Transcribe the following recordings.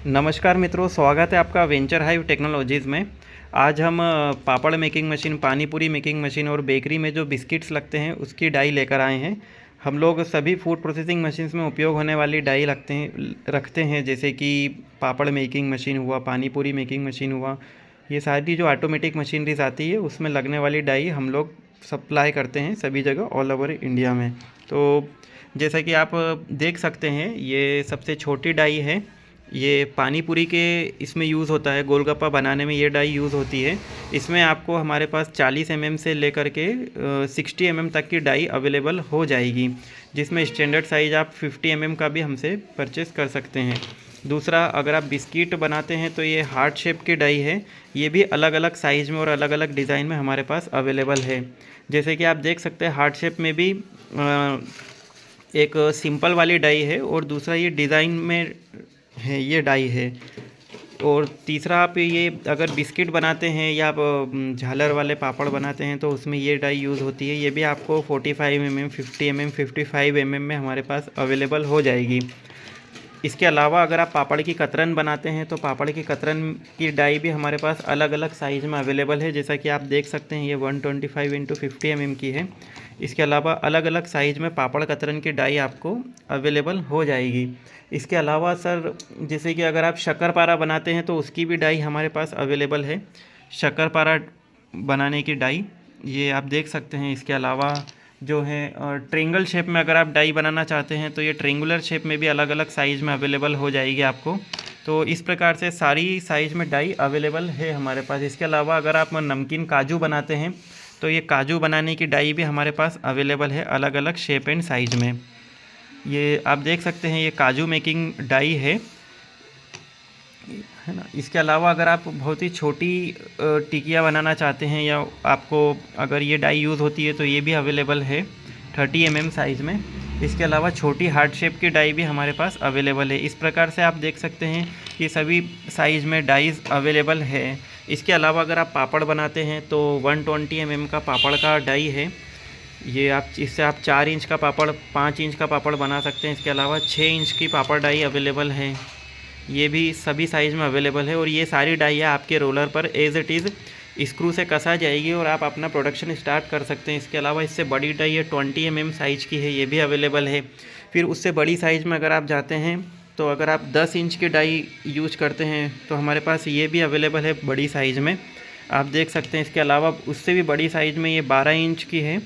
नमस्कार मित्रों, स्वागत है आपका वेंचर हाइव टेक्नोलॉजीज़ में। आज हम पापड़ मेकिंग मशीन, पानी पूरी मेकिंग मशीन और बेकरी में जो बिस्किट्स लगते हैं उसकी डाई लेकर आए हैं। हम लोग सभी फूड प्रोसेसिंग मशीन्स में उपयोग होने वाली डाई रखते हैं, जैसे कि पापड़ मेकिंग मशीन हुआ, पानी पूरी मेकिंग मशीन हुआ। ये सारी जो ऑटोमेटिक मशीनरीज आती है उसमें लगने वाली डाई हम लोग सप्लाई करते हैं सभी जगह ऑल ओवर इंडिया में। तो जैसा कि आप देख सकते हैं, ये सबसे छोटी डाई है। ये पानी पूरी के इसमें यूज़ होता है, गोलगप्पा बनाने में ये डाई यूज़ होती है। इसमें आपको हमारे पास 40 mm से लेकर के 60 mm तक की डाई अवेलेबल हो जाएगी, जिसमें स्टैंडर्ड साइज़ आप 50 mm का भी हमसे परचेस कर सकते हैं। दूसरा, अगर आप बिस्किट बनाते हैं तो ये हार्ट शेप की डाई है। ये भी अलग अलग साइज़ में और अलग अलग डिज़ाइन में हमारे पास अवेलेबल है। जैसे कि आप देख सकते हैं, हार्ट शेप में भी एक सिंपल वाली डाई है और दूसरा ये डिज़ाइन में है, ये डाई है। और तीसरा, आप ये अगर बिस्किट बनाते हैं या आप झालर वाले पापड़ बनाते हैं तो उसमें ये डाई यूज़ होती है। ये भी आपको 45 mm, 50 mm, 55 mm में हमारे पास अवेलेबल हो जाएगी। इसके अलावा अगर आप पापड़ की कतरन बनाते हैं तो पापड़ की कतरन की डाई भी हमारे पास अलग अलग साइज़ में अवेलेबल है। जैसा कि आप देख सकते हैं, ये 125 × 50 mm की है। इसके अलावा अलग अलग साइज़ में पापड़ कतरन की डाई आपको अवेलेबल हो जाएगी। इसके अलावा सर, जैसे कि अगर आप शक्करपारा बनाते हैं तो उसकी भी डाई हमारे पास अवेलेबल है, शक्करपारा बनाने की डाई, ये आप देख सकते हैं। इसके अलावा जो है ट्रेंगल शेप में अगर आप डाई बनाना चाहते हैं तो ये ट्रेंगुलर शेप में भी अलग अलग साइज़ में अवेलेबल हो जाएगी आपको। तो इस प्रकार से सारी साइज़ में डाई अवेलेबल है हमारे पास। इसके अलावा अगर आप नमकीन काजू बनाते हैं तो ये काजू बनाने की डाई भी हमारे पास अवेलेबल है, अलग अलग शेप एंड साइज़ में। ये आप देख सकते हैं, ये काजू मेकिंग डाई है ना। इसके अलावा अगर आप बहुत ही छोटी टिकिया बनाना चाहते हैं या आपको अगर ये डाई यूज़ होती है तो ये भी अवेलेबल है 30 mm साइज़ में। इसके अलावा छोटी हार्ट शेप की डाई भी हमारे पास अवेलेबल है। इस प्रकार से आप देख सकते हैं कि सभी साइज़ में डाइज़ अवेलेबल है। इसके अलावा अगर आप पापड़ बनाते हैं तो 120 mm का पापड़ का डाई है। ये आप इससे आप 4 इंच का पापड़, 5 इंच का पापड़ बना सकते हैं। इसके अलावा 6 इंच की पापड़ डाई अवेलेबल है। ये भी सभी साइज़ में अवेलेबल है और ये सारी डाइयाँ आपके रोलर पर एज़ इट इज़ स्क्रू से कसा जाएगी और आप अपना प्रोडक्शन स्टार्ट कर सकते हैं। इसके अलावा इससे बड़ी डाई है, 20 mm साइज़ की है, ये भी अवेलेबल है। फिर उससे बड़ी साइज़ में अगर आप जाते हैं तो अगर आप 10 इंच की डाई यूज करते हैं तो हमारे पास ये भी अवेलेबल है बड़ी साइज़ में, आप देख सकते हैं। इसके अलावा उससे भी बड़ी साइज़ में ये 12 इंच की है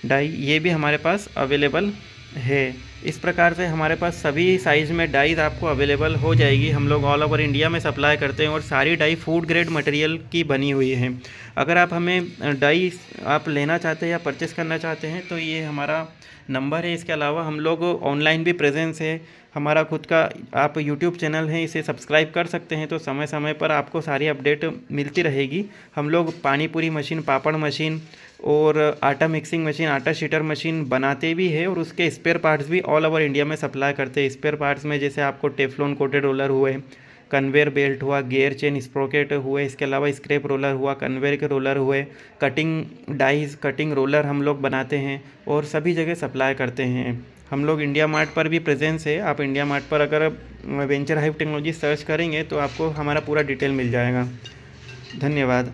डाई, ये भी हमारे पास अवेलेबल है। इस प्रकार से हमारे पास सभी साइज़ में डाइज़ आपको अवेलेबल हो जाएगी। हम लोग ऑल ओवर इंडिया में सप्लाई करते हैं और सारी डाई फूड ग्रेड मटेरियल की बनी हुई है। अगर आप हमें डाई आप लेना चाहते हैं या परचेस करना चाहते हैं तो ये हमारा नंबर है। इसके अलावा हम लोग ऑनलाइन भी प्रेजेंस है, हमारा खुद का आप यूट्यूब चैनल है, इसे सब्सक्राइब कर सकते हैं तो समय समय पर आपको सारी अपडेट मिलती रहेगी। हम लोग पानी पूरी मशीन, पापड़ मशीन और आटा मिक्सिंग मशीन, आटा शीटर मशीन बनाते भी है और उसके स्पेयर पार्ट्स भी ऑल ओवर इंडिया में सप्लाई करते हैं। स्पेयर पार्ट्स में जैसे आपको टेफ्लॉन कोटेड रोलर हुए, कन्वेयर बेल्ट हुआ, गियर चेन स्प्रोकेट हुए, इसके अलावा स्क्रैप रोलर हुआ, कन्वेयर के रोलर हुए, कटिंग डाइज, कटिंग रोलर हम लोग बनाते हैं और सभी जगह सप्लाई करते हैं। हम लोग इंडिया मार्ट पर भी प्रेजेंस है। आप इंडिया मार्ट पर अगर वेंचर हाइव टेक्नोलॉजी सर्च करेंगे तो आपको हमारा पूरा डिटेल मिल जाएगा। धन्यवाद।